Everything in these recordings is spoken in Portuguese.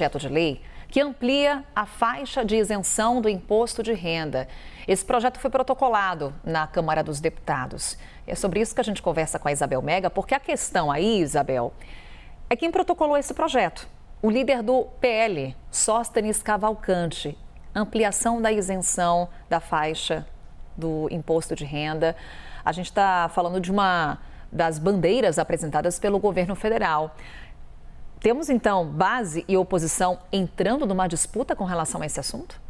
Projeto de lei que amplia a faixa de isenção do imposto de renda. Esse projeto foi protocolado na Câmara dos Deputados. É sobre isso que a gente conversa com a Isabel Mega, porque a questão aí, Isabel, é quem protocolou esse projeto. O líder do PL, Sóstenes Cavalcante, ampliação da isenção da faixa do imposto de renda. A gente está falando de uma das bandeiras apresentadas pelo governo federal. Temos, então, base e oposição entrando numa disputa com relação a esse assunto?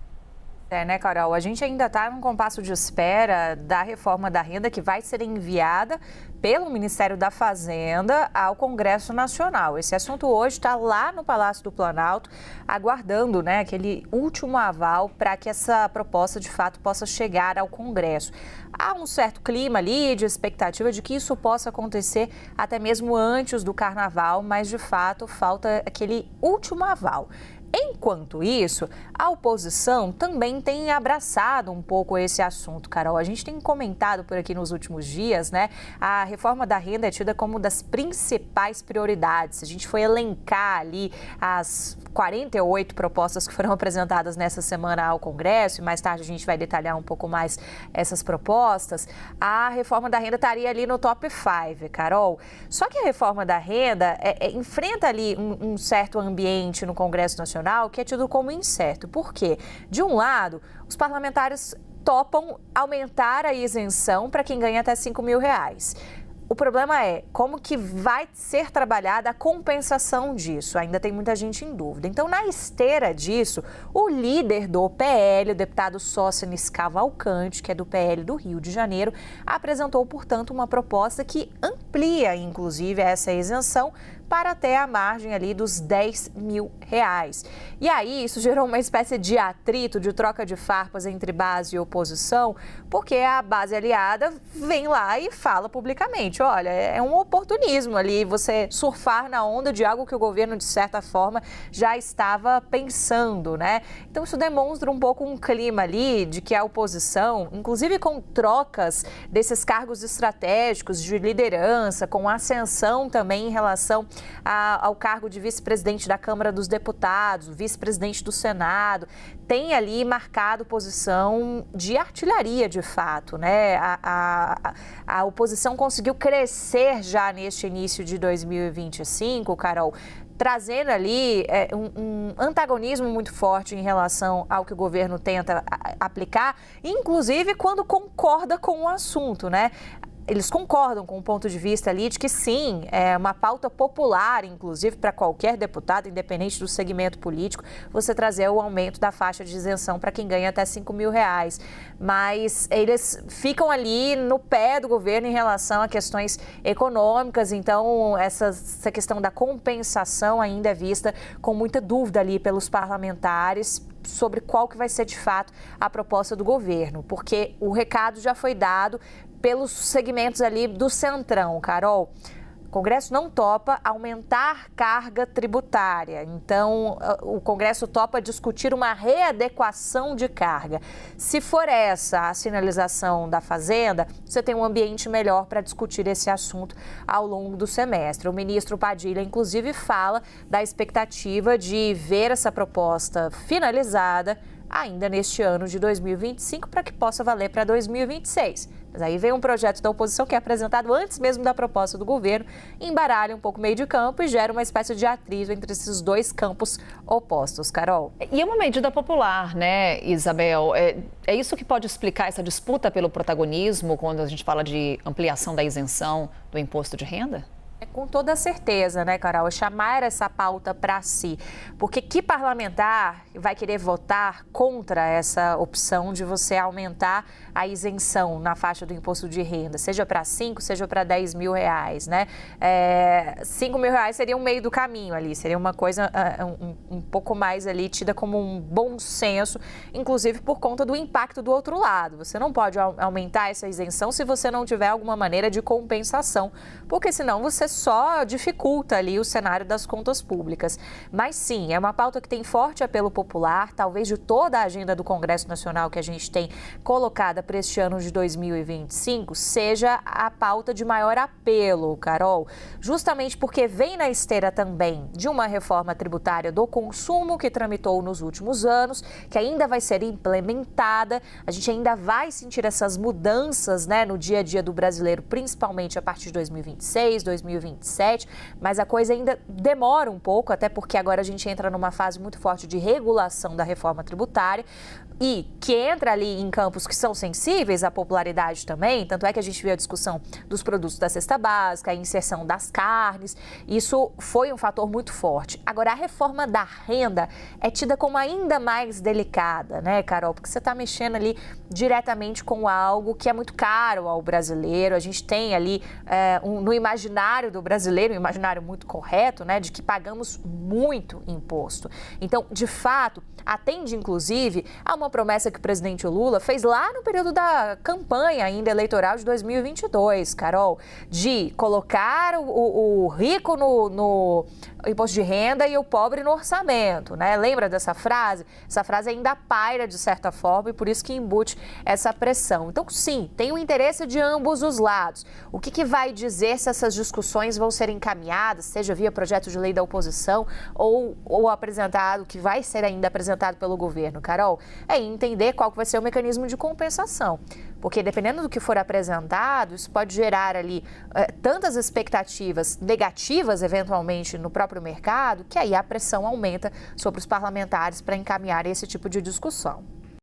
Né, Carol? A gente ainda está num compasso de espera da reforma da renda que vai ser enviada pelo Ministério da Fazenda ao Congresso Nacional. Esse assunto hoje está lá no Palácio do Planalto, aguardando, né, aquele último aval para que essa proposta, de fato, possa chegar ao Congresso. Há um certo clima ali de expectativa de que isso possa acontecer até mesmo antes do Carnaval, mas, de fato, falta aquele último aval. Enquanto isso, a oposição também tem abraçado um pouco esse assunto, Carol. A gente tem comentado por aqui nos últimos dias, né? A reforma da renda é tida como uma das principais prioridades. A gente foi elencar ali as 48 propostas que foram apresentadas nessa semana ao Congresso, e mais tarde a gente vai detalhar um pouco mais essas propostas. A reforma da renda estaria ali no top 5, Carol. Só que a reforma da renda enfrenta ali um certo ambiente no Congresso Nacional que é tido como incerto. Por quê? De um lado, os parlamentares topam aumentar a isenção para quem ganha até R$5.000. O problema é como que vai ser trabalhada a compensação disso. Ainda tem muita gente em dúvida. Então, na esteira disso, o líder do PL, o deputado Sóstenes Cavalcante, que é do PL do Rio de Janeiro, apresentou, portanto, uma proposta que amplia, inclusive, essa isenção para até a margem ali dos R$10.000. E aí, isso gerou uma espécie de atrito, de troca de farpas entre base e oposição, porque a base aliada vem lá e fala publicamente, olha, é um oportunismo ali você surfar na onda de algo que o governo, de certa forma, já estava pensando, né? Então, isso demonstra um pouco um clima ali de que a oposição, inclusive com trocas desses cargos estratégicos de liderança, com ascensão também em relação ao cargo de vice-presidente da Câmara dos Deputados, vice-presidente do Senado, tem ali marcado posição de artilharia, de fato, né? A oposição conseguiu crescer já neste início de 2025, Carol, trazendo ali um antagonismo muito forte em relação ao que o governo tenta aplicar, inclusive quando concorda com o assunto, né? Eles concordam com o ponto de vista ali de que sim, é uma pauta popular, inclusive para qualquer deputado, independente do segmento político, você trazer o aumento da faixa de isenção para quem ganha até R$5.000. Mas eles ficam ali no pé do governo em relação a questões econômicas, então essa questão da compensação ainda é vista com muita dúvida ali pelos parlamentares sobre qual que vai ser de fato a proposta do governo, porque o recado já foi dado pelos segmentos ali do Centrão, Carol. O Congresso não topa aumentar carga tributária, então o Congresso topa discutir uma readequação de carga. Se for essa a sinalização da Fazenda, você tem um ambiente melhor para discutir esse assunto ao longo do semestre. O ministro Padilha, inclusive, fala da expectativa de ver essa proposta finalizada ainda neste ano de 2025 para que possa valer para 2026. Mas aí vem um projeto da oposição que é apresentado antes mesmo da proposta do governo, embaralha um pouco o meio de campo e gera uma espécie de atrito entre esses dois campos opostos, Carol. E é uma medida popular, né, Isabel? É isso que pode explicar essa disputa pelo protagonismo quando a gente fala de ampliação da isenção do imposto de renda? Com toda certeza, né, Carol? É chamar essa pauta para si. Porque que parlamentar vai querer votar contra essa opção de você aumentar a isenção na faixa do imposto de renda, seja para 5, seja para R$10.000, né? R$5.000 seria um meio do caminho ali, seria uma coisa um pouco mais ali tida como um bom senso, inclusive por conta do impacto do outro lado. Você não pode aumentar essa isenção se você não tiver alguma maneira de compensação, porque senão você só dificulta ali o cenário das contas públicas. Mas sim, é uma pauta que tem forte apelo popular, talvez de toda a agenda do Congresso Nacional que a gente tem colocada para este ano de 2025, seja a pauta de maior apelo, Carol, justamente porque vem na esteira também de uma reforma tributária do consumo que tramitou nos últimos anos, que ainda vai ser implementada, a gente ainda vai sentir essas mudanças, né, no dia a dia do brasileiro, principalmente a partir de 2026, 2027, mas a coisa ainda demora um pouco, até porque agora a gente entra numa fase muito forte de regulação da reforma tributária e que entra ali em campos que são sensíveis à popularidade também, tanto é que a gente viu a discussão dos produtos da cesta básica, a inserção das carnes, isso foi um fator muito forte. Agora, a reforma da renda é tida como ainda mais delicada, né, Carol? Porque você está mexendo ali diretamente com algo que é muito caro ao brasileiro, a gente tem ali no imaginário do brasileiro, um imaginário muito correto, né, de que pagamos muito imposto. Então, de fato, atende inclusive a uma promessa que o presidente Lula fez lá no período da campanha ainda eleitoral de 2022, Carol, de colocar o rico no imposto de renda e o pobre no orçamento, né? Lembra dessa frase? Essa frase ainda paira de certa forma e por isso que embute essa pressão. Então, sim, tem o interesse de ambos os lados. O que vai dizer se essas discussões vão ser encaminhadas, seja via projeto de lei da oposição ou apresentado, que vai ser ainda apresentado pelo governo, Carol, é entender qual que vai ser o mecanismo de compensação. Porque dependendo do que for apresentado, isso pode gerar ali tantas expectativas negativas, eventualmente, no próprio mercado, que aí a pressão aumenta sobre os parlamentares para encaminhar esse tipo de discussão.